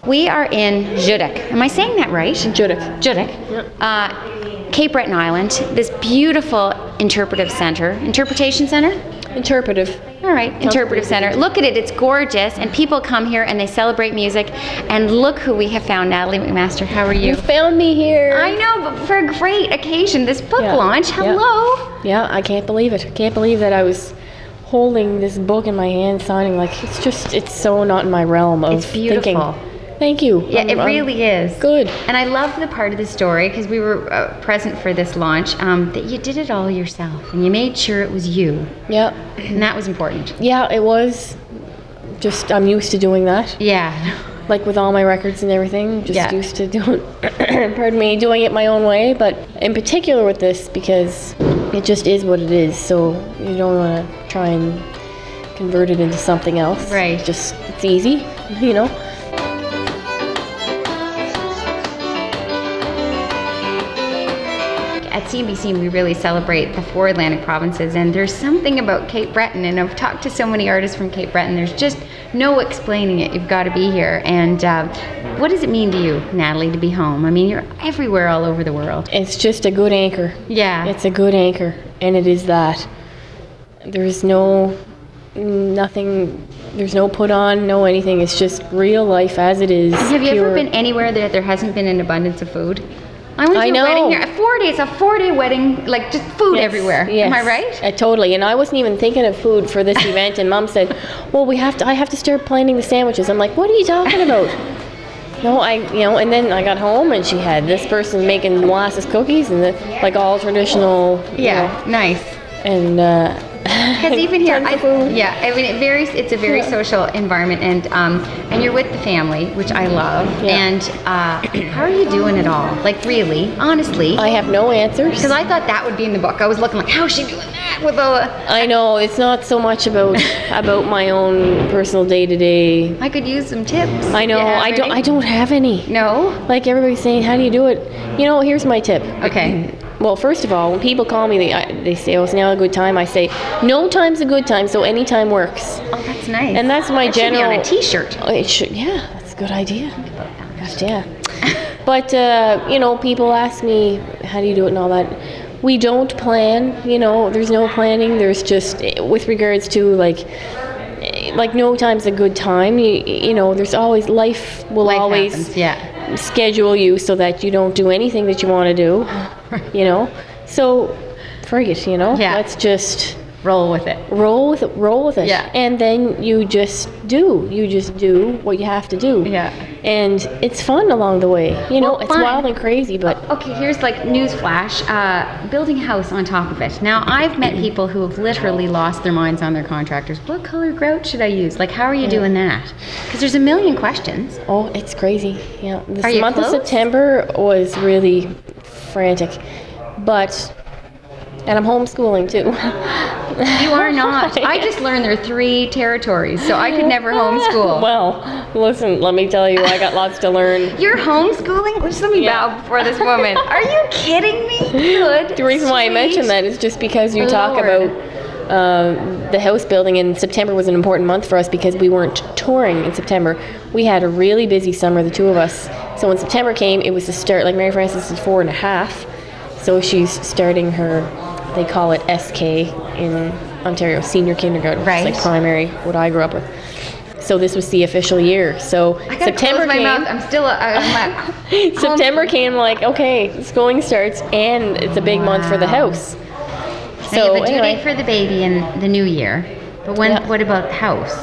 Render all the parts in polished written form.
We are in Judic. Am I saying that right? Judic. Judic. Yep. Cape Breton Island. This beautiful interpretation center. Interpretive. All right, interpretive center. Look at it, it's gorgeous, and people come here and they celebrate music. And look who we have found, Natalie MacMaster. How are you? You found me here. I know, but for a great occasion, this book launch. Hello. Yeah, I can't believe it. I can't believe that I was holding this book in my hand, signing. Like, it's so not in my realm of It's beautiful. thinking. Thank you. Yeah, it really is. Good. And I love the part of the story, because we were present for this launch, that you did it all yourself, and you made sure it was you. Yeah. And that was important. Yeah, it was. Just, I'm used to doing that. Yeah. Like with all my records and everything, just used to doing, doing it my own way. But in particular with this, because it just is what it is. So you don't want to try and convert it into something else. Right. It's easy, you know. At CBC, we really celebrate the 4 Atlantic provinces, and there's something about Cape Breton, and I've talked to so many artists from Cape Breton, there's just no explaining it. You've got to be here. And what does it mean to you, Natalie, to be home? I mean, you're everywhere all over the world. It's just a good anchor. Yeah. It's a good anchor, and it is that. There's nothing, there's no put on, no anything. It's just real life as it is. Have you ever been anywhere that there hasn't been an abundance of food? I went to know. a wedding here. 4 days, a 4-day wedding, like just food everywhere. Yes. Am I right? Totally. And I wasn't even thinking of food for this event. And Mom said, "Well, I have to start planning the sandwiches." I'm like, "What are you talking about?" No, and then I got home and she had this person making molasses cookies and like all traditional. Nice. And because even here, I mean, it's a very social environment, and you're with the family, which I love. Yeah. And how are you doing it all? Like, really, honestly? I have no answers. Because I thought that would be in the book. I was looking like, how is she doing that with all the... I know, it's not so much about my own personal day-to-day. I could use some tips. I know, I don't have any. No? Like everybody's saying, how do you do it? You know, here's my tip. Okay. Well, first of all, when people call me, they say, "Oh, it's now a good time." I say, "No time's a good time, so any time works." Oh, that's nice. And that's my general. Should be on a T-shirt. Oh, it should. Yeah, that's a good idea. Yeah. But people ask me, "How do you do it?" and all that. We don't plan. You know, there's no planning. There's just with regards to like no time's a good time. You know, there's always life always happens, schedule you so that you don't do anything that you want to do. You know, so frig it. You know, let's just roll with it. Roll with it. Yeah. And then you just do what you have to do. Yeah. And it's fun along the way. You know, it's fun. wild and crazy, but okay, here's like newsflash, building a house on top of it. Now, I've met people who have literally lost their minds on their contractors. What color grout should I use? Like, how are you doing that? Because there's a million questions. Oh, it's crazy. Yeah. Are you month close? of September was really frantic. And I'm homeschooling too. You are not. I just learned there are 3 territories, so I could never homeschool. Well, listen, let me tell you, I got lots to learn. You're homeschooling? Just let me bow before this woman. Are you kidding me? Good. The reason why I mention that is just because you talk about the house building, and September was an important month for us because we weren't touring in September. We had a really busy summer, the 2 of us. So when September came, it was the start. Like Mary Frances is 4.5, so she's starting her. They call it SK in Ontario, senior kindergarten. Right. It's like primary, what I grew up with. So this was the official year. So September came. Mouth. I'm still. September came like, okay, schooling starts, and it's a big month for the house. So you have a due date for the baby in the new year, but when? What about the house?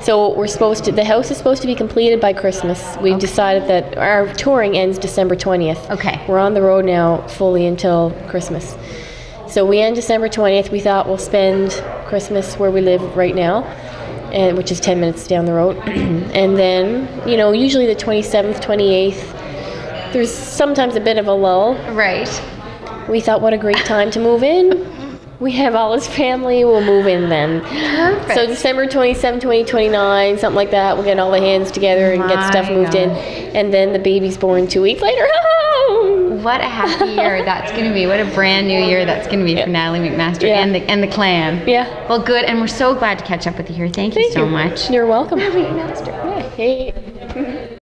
So the house is supposed to be completed by Christmas. We've decided that our touring ends December 20th. Okay. We're on the road now fully until Christmas. So we end December 20th. We thought we'll spend Christmas where we live right now, which is 10 minutes down the road. And then, usually the 27th, 28th, there's sometimes a bit of a lull. Right. We thought, what a great time to move in. We have all his family, we'll move in then. Perfect. So December 27, 29, something like that, we'll get all the hands together and get stuff moved in. And then the baby's born 2 weeks later. What a happy year that's going to be. What a brand new year that's going to be for Natalie MacMaster and the clan. Yeah. Well, good. And we're so glad to catch up with you here. Thank you so much. You're welcome. Natalie MacMaster. Yeah. Hey.